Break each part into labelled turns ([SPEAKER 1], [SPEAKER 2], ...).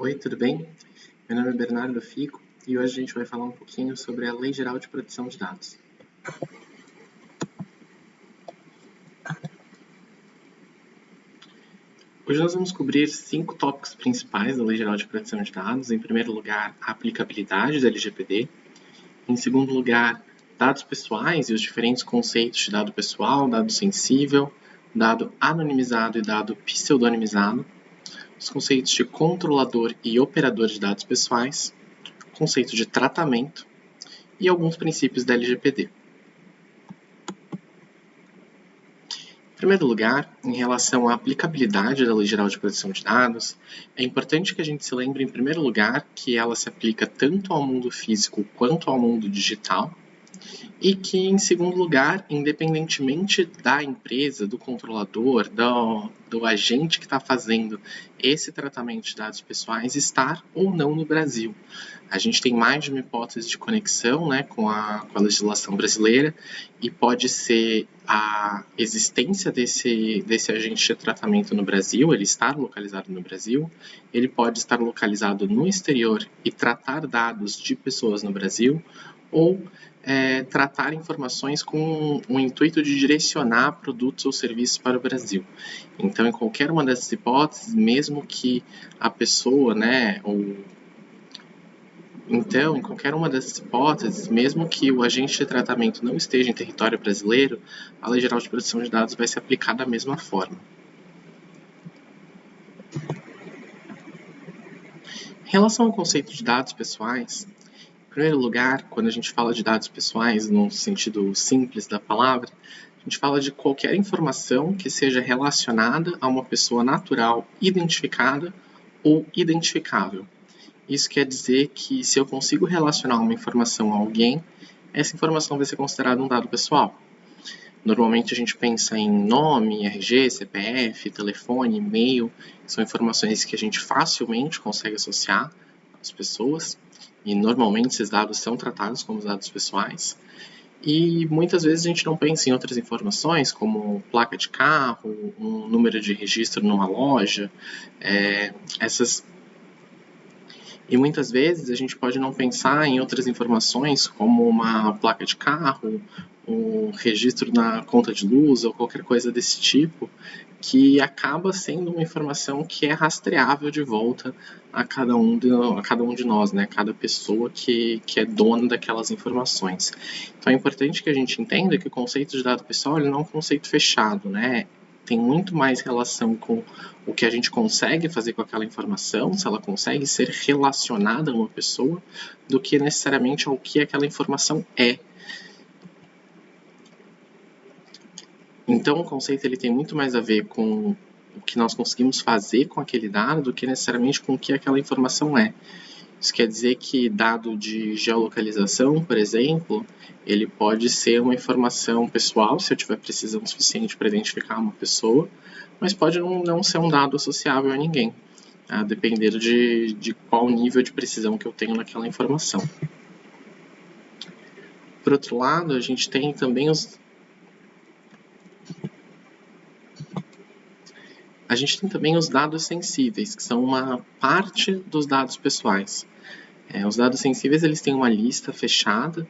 [SPEAKER 1] Oi, tudo bem? Meu nome é Bernardo Fico e hoje a gente vai falar um pouquinho sobre a Lei Geral de Proteção de Dados. Hoje nós vamos cobrir 5 tópicos principais da Lei Geral de Proteção de Dados. Em primeiro lugar, a aplicabilidade da LGPD. Em segundo lugar, dados pessoais e os diferentes conceitos de dado pessoal, dado sensível, dado anonimizado e dado pseudonimizado. Os conceitos de controlador e operador de dados pessoais, conceito de tratamento e alguns princípios da LGPD. Em primeiro lugar, em relação à aplicabilidade da Lei Geral de Proteção de Dados, é importante que a gente se lembre, em primeiro lugar, que ela se aplica tanto ao mundo físico quanto ao mundo digital, e que, em segundo lugar, independentemente da empresa, do controlador, do agente que está fazendo esse tratamento de dados pessoais, estar ou não no Brasil. A gente tem mais de uma hipótese de conexão, né, com a legislação brasileira, e pode ser a existência desse agente de tratamento no Brasil, ele estar localizado no Brasil, ele pode estar localizado no exterior e tratar dados de pessoas no Brasil, ou tratar informações com o intuito de direcionar produtos ou serviços para o Brasil. Então, em qualquer uma dessas hipóteses, mesmo que a pessoa, Então, em qualquer uma dessas hipóteses, mesmo que o agente de tratamento não esteja em território brasileiro, a Lei Geral de Proteção de Dados vai se aplicar da mesma forma. Em relação ao conceito de dados pessoais, em primeiro lugar, quando a gente fala de dados pessoais no sentido simples da palavra, a gente fala de qualquer informação que seja relacionada a uma pessoa natural identificada ou identificável. Isso quer dizer que se eu consigo relacionar uma informação a alguém, essa informação vai ser considerada um dado pessoal. Normalmente a gente pensa em nome, RG, CPF, telefone, e-mail, são informações que a gente facilmente consegue associar às pessoas, e normalmente esses dados são tratados como dados pessoais. E muitas vezes a gente não pensa em outras informações, como placa de carro, um número de registro numa loja, E muitas vezes a gente pode não pensar em outras informações, como uma placa de carro, um registro na conta de luz ou qualquer coisa desse tipo, que acaba sendo uma informação que é rastreável de volta a cada um de nós, né? Cada pessoa que é dona daquelas informações. Então é importante que a gente entenda que o conceito de dado pessoal ele não é um conceito fechado, né? Tem muito mais relação com o que a gente consegue fazer com aquela informação, se ela consegue ser relacionada a uma pessoa, do que necessariamente ao que aquela informação é. Então, o conceito ele tem muito mais a ver com o que nós conseguimos fazer com aquele dado do que necessariamente com o que aquela informação é. Isso quer dizer que dado de geolocalização, por exemplo, ele pode ser uma informação pessoal, se eu tiver precisão suficiente para identificar uma pessoa, mas pode não ser um dado associável a ninguém, a depender de qual nível de precisão que eu tenho naquela informação. Por outro lado, a gente tem também os dados sensíveis, que são uma parte dos dados pessoais. Os dados sensíveis eles têm uma lista fechada.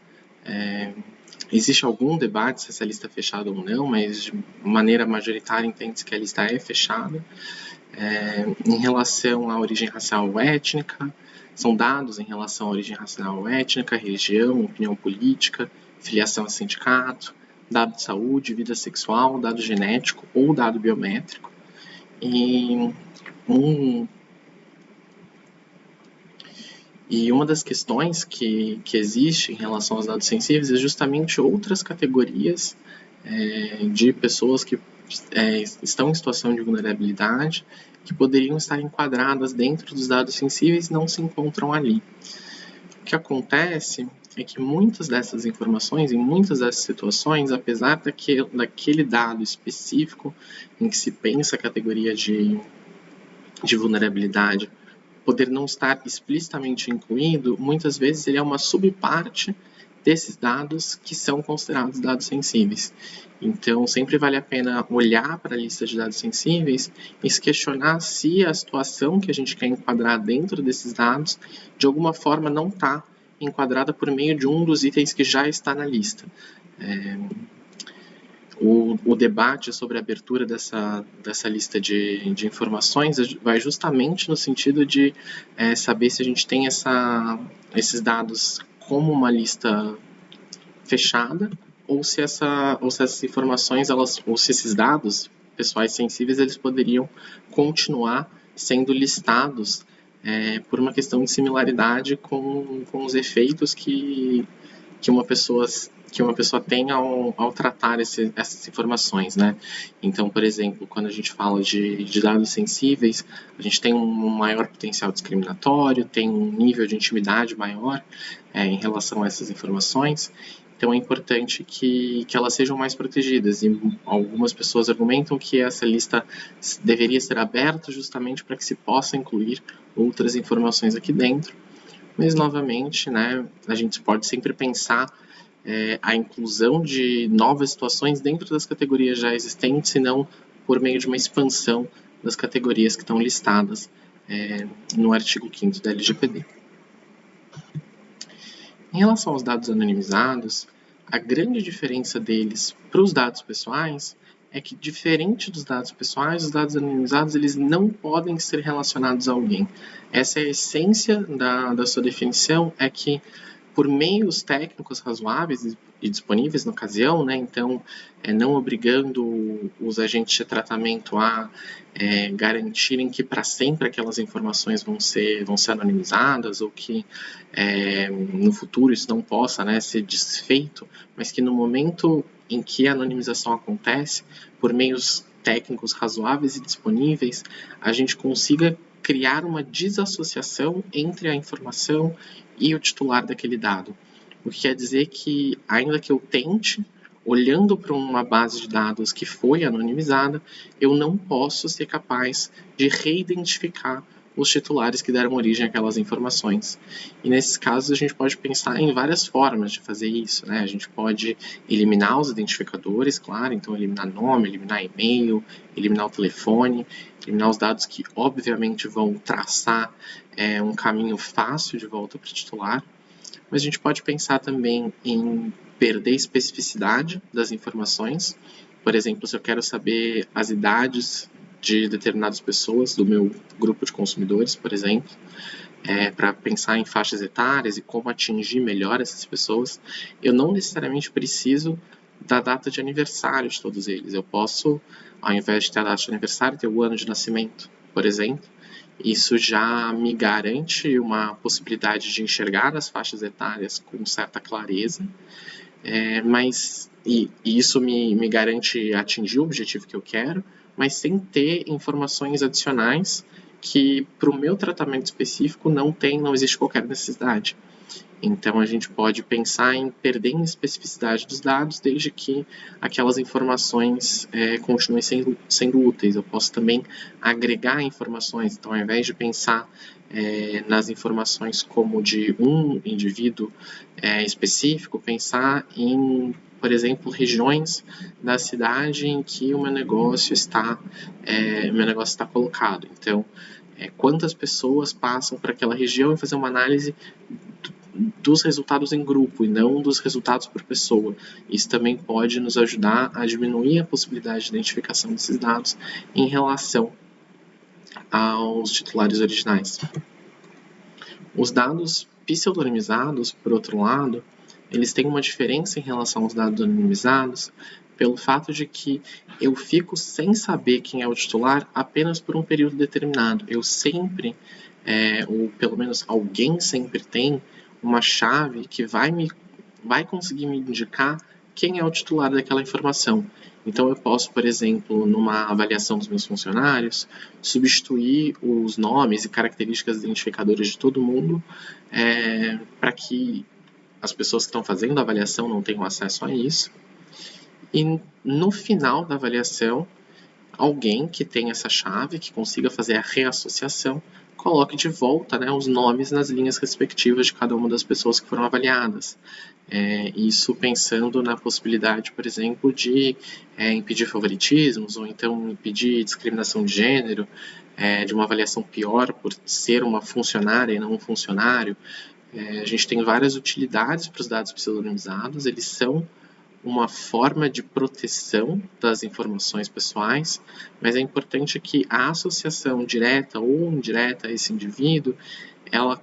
[SPEAKER 1] Existe algum debate se essa lista é fechada ou não, mas de maneira majoritária entende-se que a lista é fechada. Em relação à origem racial ou étnica, são dados em relação à origem racial ou étnica, religião, opinião política, filiação a sindicato, dado de saúde, vida sexual, dado genético ou dado biométrico. E uma das questões que existe em relação aos dados sensíveis é justamente outras categorias de pessoas que estão em situação de vulnerabilidade que poderiam estar enquadradas dentro dos dados sensíveis e não se encontram ali. O que acontece é que muitas dessas informações, em muitas dessas situações, apesar daquele dado específico em que se pensa a categoria de vulnerabilidade poder não estar explicitamente incluído, muitas vezes ele é uma subparte desses dados que são considerados dados sensíveis. Então, sempre vale a pena olhar para a lista de dados sensíveis e se questionar se a situação que a gente quer enquadrar dentro desses dados, de alguma forma, não está enquadrada por meio de um dos itens que já está na lista. O debate sobre a abertura dessa lista de informações vai justamente no sentido de saber se a gente tem esses dados como uma lista fechada ou se essas informações, ou se esses dados pessoais sensíveis, eles poderiam continuar sendo listados por uma questão de similaridade com os efeitos que uma pessoa tem ao tratar essas informações, né? Então, por exemplo, quando a gente fala de dados sensíveis, a gente tem um maior potencial discriminatório, tem um nível de intimidade maior em relação a essas informações. Então, é importante que elas sejam mais protegidas. E algumas pessoas argumentam que essa lista deveria ser aberta justamente para que se possa incluir outras informações aqui dentro. Mas, novamente, né, a gente pode sempre pensar a inclusão de novas situações dentro das categorias já existentes, e não por meio de uma expansão das categorias que estão listadas no artigo 5º da LGPD. Em relação aos dados anonimizados, a grande diferença deles para os dados pessoais é que, diferente dos dados pessoais, os dados anonimizados eles não podem ser relacionados a alguém. Essa é a essência da sua definição, é que por meios técnicos razoáveis e disponíveis na ocasião, né, então não obrigando os agentes de tratamento a garantirem que para sempre aquelas informações vão ser anonimizadas, ou que no futuro isso não possa, né, ser desfeito, mas que no momento em que a anonimização acontece, por meios técnicos razoáveis e disponíveis, a gente consiga criar uma desassociação entre a informação e o titular daquele dado. O que quer dizer que, ainda que eu tente, olhando para uma base de dados que foi anonimizada, eu não posso ser capaz de reidentificar os titulares que deram origem àquelas informações. E nesses casos a gente pode pensar em várias formas de fazer isso, né? A gente pode eliminar os identificadores, claro, então eliminar nome, eliminar e-mail, eliminar o telefone, eliminar os dados que obviamente vão traçar um caminho fácil de volta para o titular. Mas a gente pode pensar também em perder especificidade das informações. Por exemplo, se eu quero saber as idades de determinadas pessoas, do meu grupo de consumidores, por exemplo, para pensar em faixas etárias e como atingir melhor essas pessoas, eu não necessariamente preciso da data de aniversário de todos eles. Eu posso, ao invés de ter a data de aniversário, ter o ano de nascimento, por exemplo. Isso já me garante uma possibilidade de enxergar as faixas etárias com certa clareza, mas isso me garante atingir o objetivo que eu quero, mas sem ter informações adicionais que, para o meu tratamento específico, não existe qualquer necessidade. Então, a gente pode pensar em perder em especificidade dos dados, desde que aquelas informações continuem sendo úteis. Eu posso também agregar informações. Então, ao invés de pensar nas informações como de um indivíduo específico, pensar em, por exemplo, regiões da cidade em que o meu negócio está colocado. Então, quantas pessoas passam por aquela região, e fazer uma análise dos resultados em grupo e não dos resultados por pessoa. Isso também pode nos ajudar a diminuir a possibilidade de identificação desses dados em relação aos titulares originais. Os dados pseudonimizados, por outro lado, eles têm uma diferença em relação aos dados anonimizados pelo fato de que eu fico sem saber quem é o titular apenas por um período determinado. Eu sempre, ou pelo menos alguém sempre tem, uma chave que vai conseguir me indicar quem é o titular daquela informação. Então, eu posso, por exemplo, numa avaliação dos meus funcionários, substituir os nomes e características identificadoras de todo mundo para que as pessoas que estão fazendo a avaliação não tenham acesso a isso. E no final da avaliação, alguém que tenha essa chave, que consiga fazer a reassociação, coloque de volta, né, os nomes nas linhas respectivas de cada uma das pessoas que foram avaliadas. Isso pensando na possibilidade, por exemplo, de impedir favoritismos ou então impedir discriminação de gênero, de uma avaliação pior por ser uma funcionária e não um funcionário. A gente tem várias utilidades para os dados pseudonimizados, eles são uma forma de proteção das informações pessoais, mas é importante que a associação direta ou indireta a esse indivíduo, ela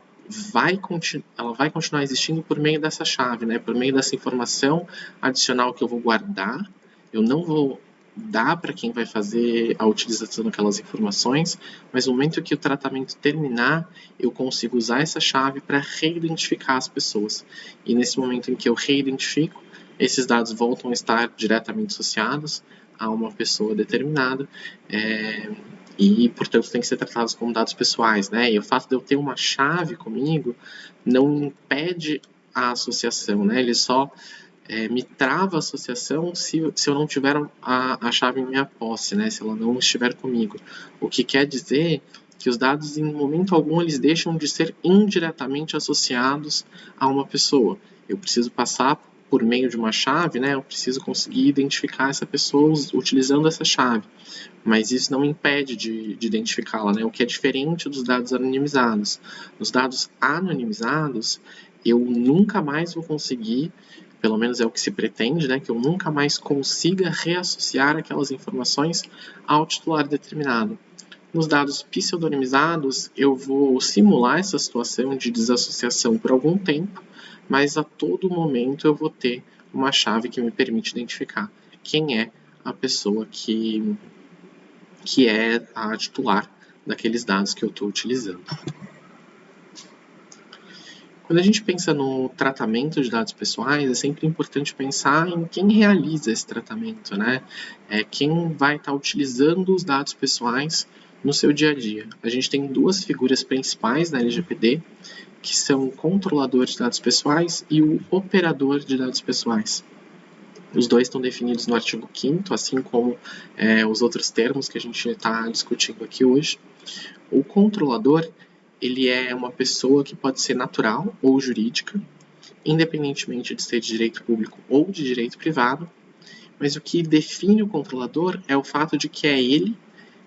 [SPEAKER 1] vai continuar existindo por meio dessa chave, né? Por meio dessa informação adicional que eu vou guardar, eu não vou dar para quem vai fazer a utilização daquelas informações, mas no momento que o tratamento terminar, eu consigo usar essa chave para reidentificar as pessoas. E nesse momento em que eu reidentifico, esses dados voltam a estar diretamente associados a uma pessoa determinada e, portanto, têm que ser tratados como dados pessoais, né? E o fato de eu ter uma chave comigo não impede a associação, né? Ele só me trava a associação se eu não tiver a chave em minha posse, né? Se ela não estiver comigo. O que quer dizer que os dados, em momento algum, eles deixam de ser indiretamente associados a uma pessoa. Eu preciso passar por meio de uma chave, né? Eu preciso conseguir identificar essa pessoa utilizando essa chave. Mas isso não impede de identificá-la, né? O que é diferente dos dados anonimizados. Nos dados anonimizados, eu nunca mais vou conseguir, pelo menos é o que se pretende, né? Que eu nunca mais consiga reassociar aquelas informações ao titular determinado. Nos dados pseudonimizados, eu vou simular essa situação de desassociação por algum tempo, mas a todo momento eu vou ter uma chave que me permite identificar quem é a pessoa que é a titular daqueles dados que eu estou utilizando. Quando a gente pensa no tratamento de dados pessoais, é sempre importante pensar em quem realiza esse tratamento, né? Quem vai estar utilizando os dados pessoais no seu dia a dia. A gente tem duas figuras principais na LGPD, que são o controlador de dados pessoais e o operador de dados pessoais. Os dois estão definidos no artigo 5º, assim como os outros termos que a gente está discutindo aqui hoje. O controlador, ele é uma pessoa que pode ser natural ou jurídica, independentemente de ser de direito público ou de direito privado, mas o que define o controlador é o fato de que é ele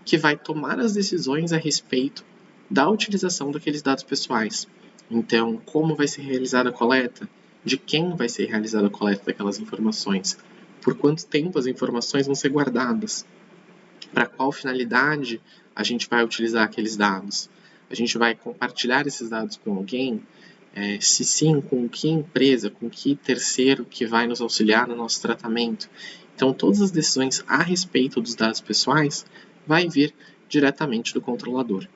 [SPEAKER 1] que vai tomar as decisões a respeito da utilização daqueles dados pessoais. Então, como vai ser realizada a coleta? De quem vai ser realizada a coleta daquelas informações? Por quanto tempo as informações vão ser guardadas? Para qual finalidade a gente vai utilizar aqueles dados? A gente vai compartilhar esses dados com alguém? Se sim, com que empresa, com que terceiro que vai nos auxiliar no nosso tratamento? Então, todas as decisões a respeito dos dados pessoais vai vir diretamente do controlador.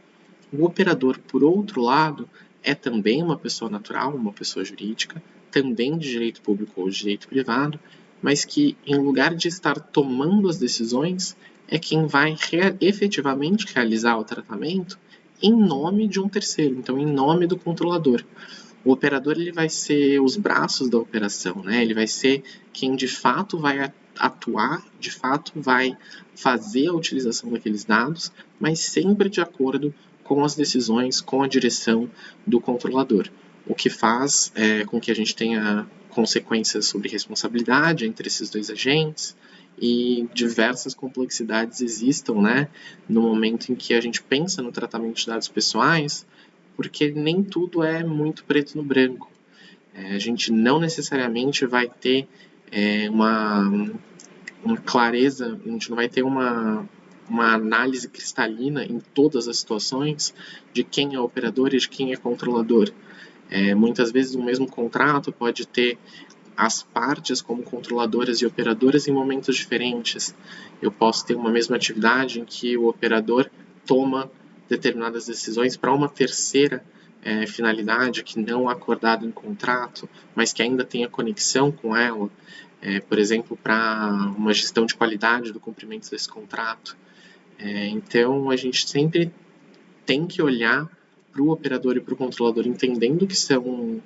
[SPEAKER 1] O operador, por outro lado, é também uma pessoa natural, uma pessoa jurídica, também de direito público ou de direito privado, mas que, em lugar de estar tomando as decisões, é quem vai efetivamente realizar o tratamento em nome de um terceiro, então em nome do controlador. O operador ele vai ser os braços da operação, né? Ele vai ser quem de fato vai atuar, de fato vai fazer a utilização daqueles dados, mas sempre de acordo com as decisões, com a direção do controlador. O que faz com que a gente tenha consequências sobre responsabilidade entre esses dois agentes e diversas complexidades existam, né, no momento em que a gente pensa no tratamento de dados pessoais, porque nem tudo é muito preto no branco. A gente não necessariamente vai ter uma clareza, a gente não vai ter uma análise cristalina em todas as situações de quem é operador e de quem é controlador. Muitas vezes o mesmo contrato pode ter as partes como controladoras e operadoras em momentos diferentes. Eu posso ter uma mesma atividade em que o operador toma determinadas decisões para uma terceira finalidade que não acordada em contrato, mas que ainda tenha conexão com ela, por exemplo, para uma gestão de qualidade do cumprimento desse contrato. Então, a gente sempre tem que olhar para o operador e para o controlador entendendo que são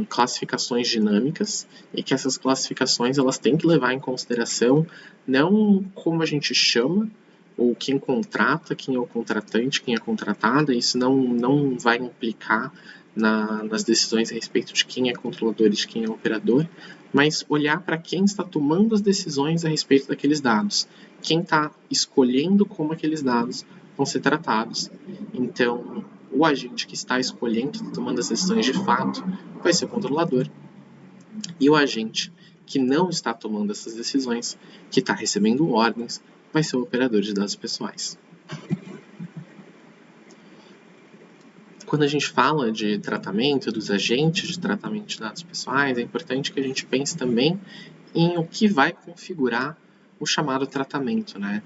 [SPEAKER 1] classificações dinâmicas e que essas classificações elas têm que levar em consideração não como a gente chama ou quem contrata, quem é o contratante, quem é contratada, isso não vai implicar nas decisões a respeito de quem é controlador e de quem é operador, mas olhar para quem está tomando as decisões a respeito daqueles dados, quem está escolhendo como aqueles dados vão ser tratados. Então, o agente que está escolhendo, tomando as decisões de fato, vai ser o controlador, e o agente que não está tomando essas decisões, que está recebendo ordens, vai ser o operador de dados pessoais. Quando a gente fala de tratamento, dos agentes de tratamento de dados pessoais, é importante que a gente pense também em o que vai configurar o chamado tratamento, né?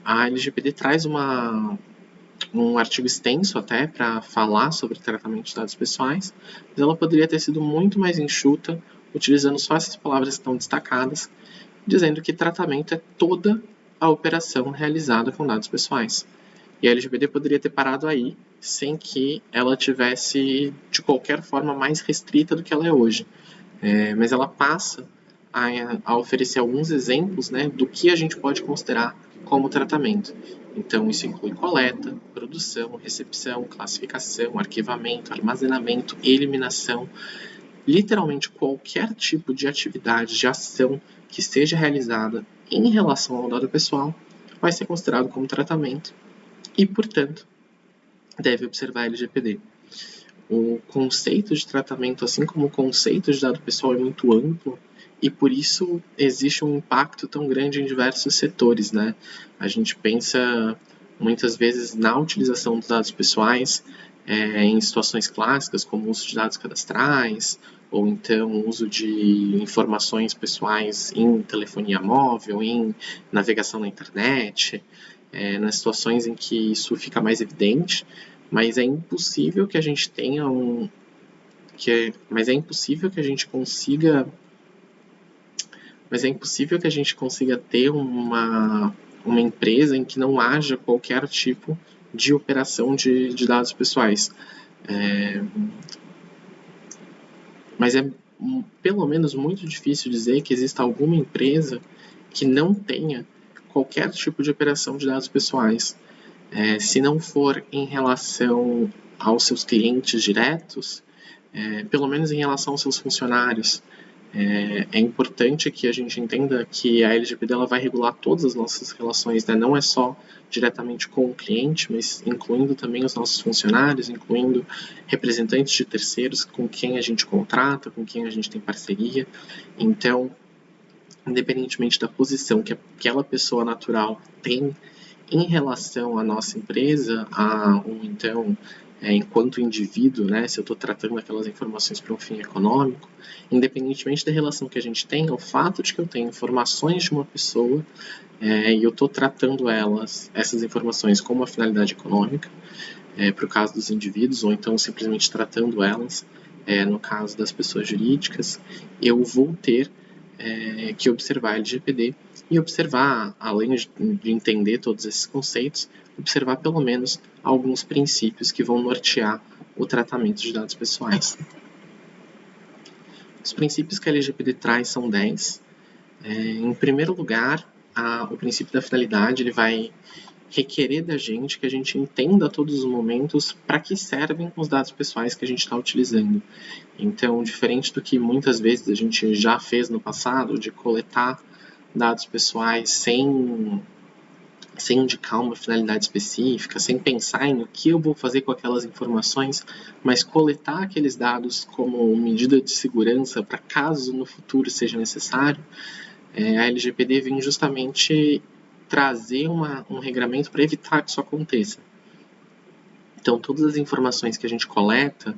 [SPEAKER 1] A LGPD traz um artigo extenso até para falar sobre tratamento de dados pessoais, mas ela poderia ter sido muito mais enxuta, utilizando só essas palavras que estão destacadas, dizendo que tratamento é toda a operação realizada com dados pessoais. E a LGPD poderia ter parado aí, sem que ela tivesse, de qualquer forma, mais restrita do que ela é hoje. Mas ela passa a oferecer alguns exemplos, né, do que a gente pode considerar como tratamento. Então, isso inclui coleta, produção, recepção, classificação, arquivamento, armazenamento, eliminação. Literalmente qualquer tipo de atividade, de ação que seja realizada em relação ao dado pessoal vai ser considerado como tratamento e, portanto, deve observar a LGPD. O conceito de tratamento, assim como o conceito de dado pessoal, é muito amplo e por isso existe um impacto tão grande em diversos setores, né? A gente pensa muitas vezes na utilização dos dados pessoais em situações clássicas, como o uso de dados cadastrais, ou então o uso de informações pessoais em telefonia móvel, em navegação na internet, nas situações em que isso fica mais evidente, mas é impossível que a gente tenha mas é impossível que a gente consiga ter uma empresa em que não haja qualquer tipo de operação de dados pessoais. Mas é pelo menos muito difícil dizer que exista alguma empresa que não tenha qualquer tipo de operação de dados pessoais. Se não for em relação aos seus clientes diretos, pelo menos em relação aos seus funcionários. É importante que a gente entenda que a LGPD ela vai regular todas as nossas relações, né? Não é só diretamente com o cliente, mas incluindo também os nossos funcionários, incluindo representantes de terceiros com quem a gente contrata, com quem a gente tem parceria. Então, independentemente da posição que aquela pessoa natural tem em relação à nossa empresa, ou então enquanto indivíduo, né, se eu estou tratando aquelas informações para um fim econômico, independentemente da relação que a gente tem, o fato de que eu tenho informações de uma pessoa e eu estou tratando essas informações com uma finalidade econômica, para o caso dos indivíduos, ou então simplesmente tratando elas, no caso das pessoas jurídicas, eu vou ter que observar a LGPD e observar, além de entender todos esses conceitos, observar pelo menos alguns princípios que vão nortear o tratamento de dados pessoais. Os princípios que a LGPD traz são 10. Em primeiro lugar, o princípio da finalidade ele vai requerer da gente que a gente entenda a todos os momentos para que servem os dados pessoais que a gente está utilizando. Então, diferente do que muitas vezes a gente já fez no passado, de coletar dados pessoais sem indicar uma finalidade específica, sem pensar em o que eu vou fazer com aquelas informações, mas coletar aqueles dados como medida de segurança para caso no futuro seja necessário, a LGPD vem justamente trazer um regramento para evitar que isso aconteça. Então, todas as informações que a gente coleta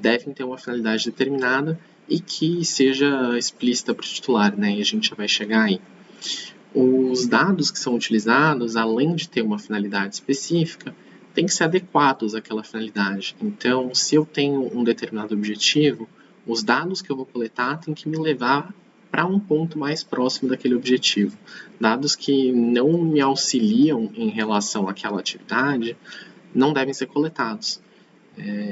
[SPEAKER 1] devem ter uma finalidade determinada e que seja explícita para o titular, né? E a gente já vai chegar aí. Os dados que são utilizados, além de ter uma finalidade específica, têm que ser adequados àquela finalidade. Então, se eu tenho um determinado objetivo, os dados que eu vou coletar têm que me levar para um ponto mais próximo daquele objetivo. Dados que não me auxiliam em relação àquela atividade não devem ser coletados.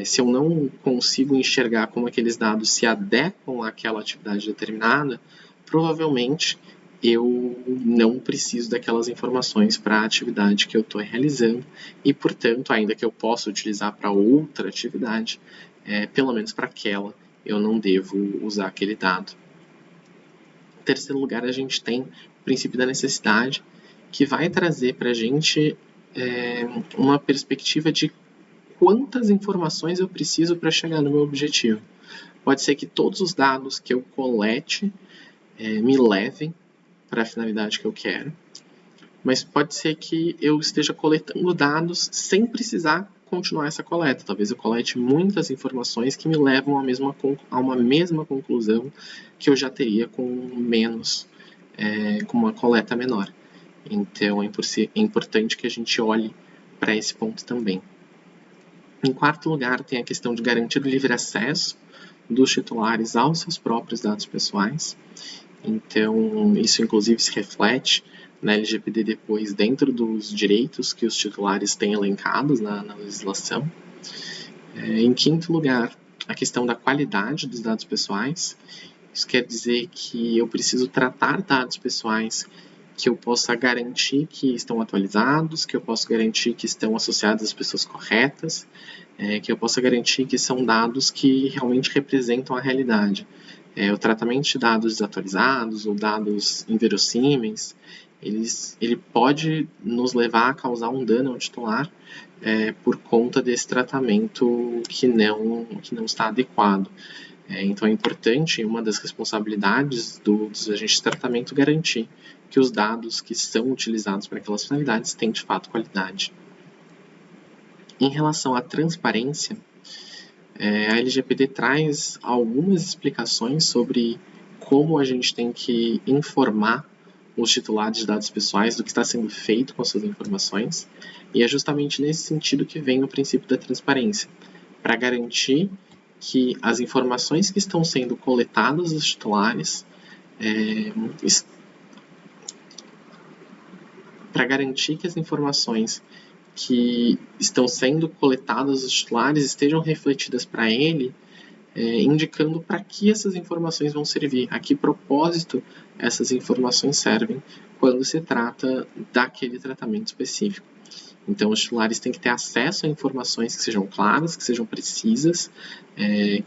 [SPEAKER 1] Se eu não consigo enxergar como aqueles dados se adequam àquela atividade determinada, provavelmente eu não preciso daquelas informações para a atividade que eu estou realizando e, portanto, ainda que eu possa utilizar para outra atividade, pelo menos para aquela, eu não devo usar aquele dado. Em terceiro lugar, a gente tem o princípio da necessidade, que vai trazer para a gente uma perspectiva de quantas informações eu preciso para chegar no meu objetivo. Pode ser que todos os dados que eu colete me levem para a finalidade que eu quero, mas pode ser que eu esteja coletando dados sem precisar continuar essa coleta. Talvez eu colete muitas informações que me levam a uma mesma conclusão que eu já teria com uma coleta menor. Então é importante que a gente olhe para esse ponto também. Em quarto lugar, tem a questão de garantir o livre acesso dos titulares aos seus próprios dados pessoais. Então, isso inclusive se reflete na LGPD depois dentro dos direitos que os titulares têm elencados na legislação. Em quinto lugar, a questão da qualidade dos dados pessoais. Isso quer dizer que eu preciso tratar dados pessoais que eu possa garantir que estão atualizados, que eu possa garantir que estão associados às pessoas corretas, que eu possa garantir que são dados que realmente representam a realidade. O tratamento de dados desatualizados ou dados inverossímeis, ele pode nos levar a causar um dano ao titular por conta desse tratamento que não está adequado. Então é importante, uma das responsabilidades dos agentes de tratamento, garantir que os dados que são utilizados para aquelas finalidades têm de fato qualidade. Em relação à transparência, a LGPD traz algumas explicações sobre como a gente tem que informar os titulares de dados pessoais do que está sendo feito com essas informações, e é justamente nesse sentido que vem o princípio da transparência, para garantir que as informações que estão sendo coletadas dos titulares para garantir que as informações que estão sendo coletadas dos titulares estejam refletidas para ele, indicando para que essas informações vão servir, a que propósito essas informações servem quando se trata daquele tratamento específico. Então, os titulares têm que ter acesso a informações que sejam claras, que sejam precisas,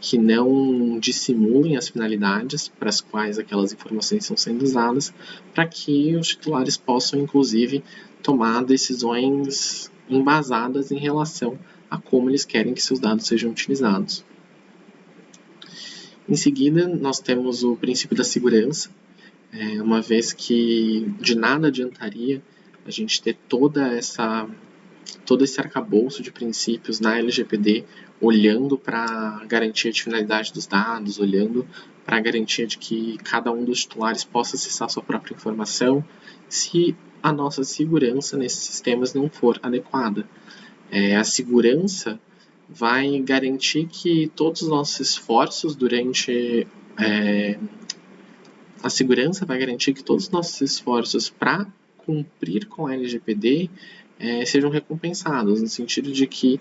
[SPEAKER 1] que não dissimulem as finalidades para as quais aquelas informações estão sendo usadas, para que os titulares possam, inclusive, tomar decisões embasadas em relação a como eles querem que seus dados sejam utilizados. Em seguida, nós temos o princípio da segurança, uma vez que de nada adiantaria a gente ter todo esse arcabouço de princípios na LGPD, olhando para a garantia de finalidade dos dados, olhando para a garantia de que cada um dos titulares possa acessar sua própria informação, se a nossa segurança nesses sistemas não for adequada. A segurança vai garantir que todos os nossos esforços a segurança vai garantir que todos os nossos esforços para cumprir com a LGPD sejam recompensados, no sentido de que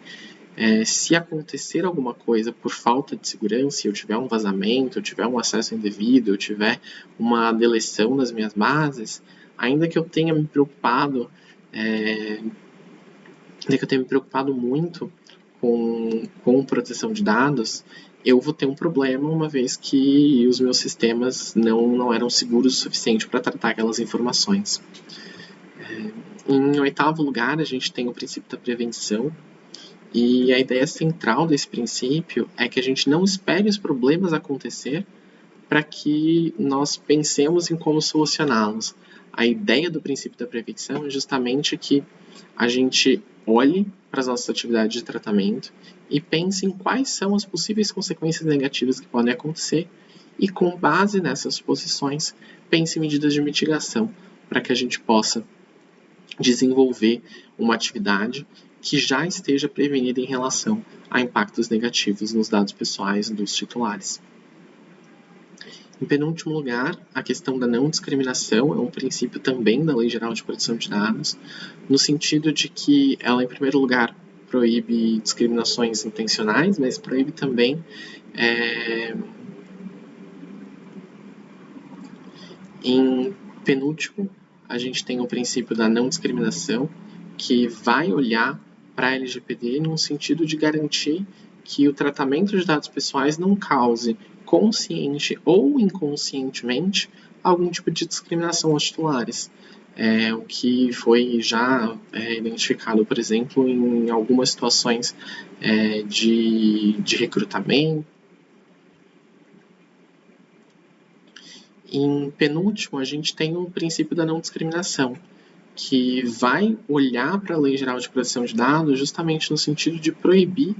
[SPEAKER 1] se acontecer alguma coisa por falta de segurança, se eu tiver um vazamento, eu tiver um acesso indevido, eu tiver uma deleção das minhas bases, ainda que eu tenha me preocupado muito com proteção de dados, eu vou ter um problema uma vez que os meus sistemas não eram seguros o suficiente para tratar aquelas informações. Em oitavo lugar, a gente tem o princípio da prevenção, e a ideia central desse princípio é que a gente não espere os problemas acontecer para que nós pensemos em como solucioná-los. A ideia do princípio da prevenção é justamente que a gente olhe para as nossas atividades de tratamento e pense em quais são as possíveis consequências negativas que podem acontecer e, com base nessas suposições, pense em medidas de mitigação para que a gente possa desenvolver uma atividade que já esteja prevenida em relação a impactos negativos nos dados pessoais dos titulares. Em penúltimo lugar, a questão da não discriminação é um princípio também da Lei Geral de Proteção de Dados, no sentido de que ela, em primeiro lugar, proíbe discriminações intencionais, mas proíbe também penúltimo, a gente tem o princípio da não discriminação, que vai olhar para a LGPD no sentido de garantir que o tratamento de dados pessoais não cause, consciente ou inconscientemente, algum tipo de discriminação aos titulares. O que foi já identificado, por exemplo, em algumas situações de recrutamento. Em penúltimo, a gente tem o princípio da não discriminação, que vai olhar para a Lei Geral de Proteção de Dados justamente no sentido de proibir.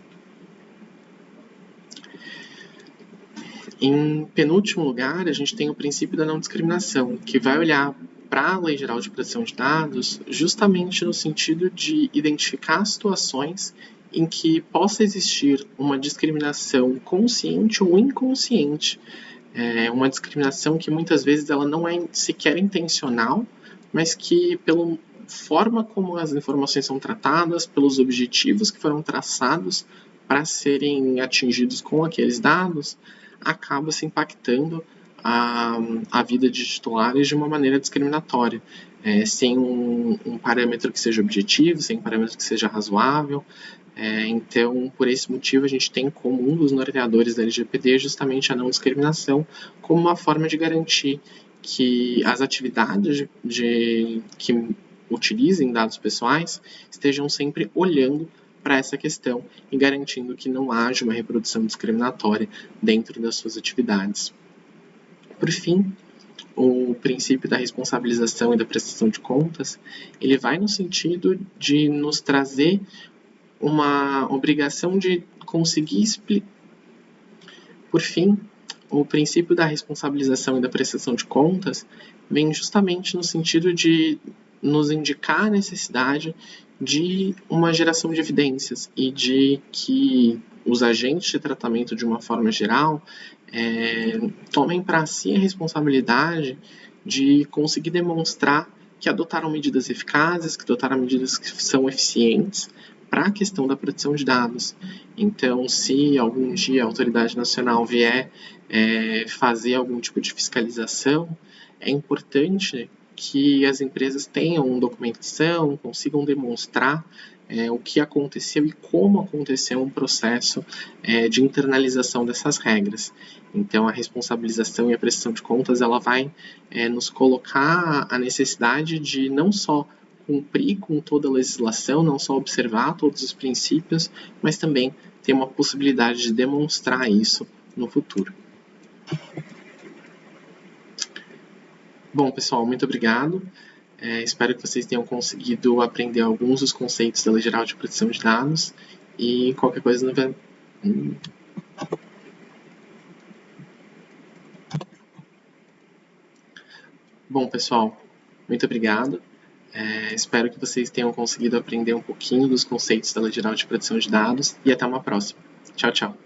[SPEAKER 1] Em penúltimo lugar, a gente tem o princípio da não discriminação, que vai olhar para a Lei Geral de Proteção de Dados justamente no sentido de identificar situações em que possa existir uma discriminação consciente ou inconsciente, uma discriminação que muitas vezes ela não é sequer intencional, mas que pela forma como as informações são tratadas, pelos objetivos que foram traçados para serem atingidos com aqueles dados, acaba se impactando a vida de titulares de uma maneira discriminatória, sem um parâmetro que seja objetivo, sem um parâmetro que seja razoável. Então, por esse motivo, a gente tem como um dos norteadores da LGPD justamente a não discriminação como uma forma de garantir que as atividades que utilizem dados pessoais estejam sempre olhando para essa questão e garantindo que não haja uma reprodução discriminatória dentro das suas atividades. Por fim, o princípio da responsabilização e da prestação de contas, ele vai no sentido de nos trazer uma obrigação de conseguir explicar. Por fim, o princípio da responsabilização e da prestação de contas vem justamente no sentido de nos indicar a necessidade de uma geração de evidências e de que os agentes de tratamento, de uma forma geral, tomem para si a responsabilidade de conseguir demonstrar que adotaram medidas eficazes, que adotaram medidas que são eficientes para a questão da proteção de dados. Então, se algum dia a autoridade nacional vier fazer algum tipo de fiscalização, é importante que as empresas tenham documentação, consigam demonstrar o que aconteceu e como aconteceu um processo de internalização dessas regras. Então, a responsabilização e a prestação de contas ela vai nos colocar a necessidade de não só cumprir com toda a legislação, não só observar todos os princípios, mas também ter uma possibilidade de demonstrar isso no futuro. Bom, pessoal, muito obrigado. Espero que vocês tenham conseguido aprender alguns dos conceitos da Lei Geral de Proteção de Dados e qualquer coisa... Bom, pessoal, muito obrigado. Espero que vocês tenham conseguido aprender um pouquinho dos conceitos da Lei Geral de Proteção de Dados e até uma próxima. Tchau, tchau.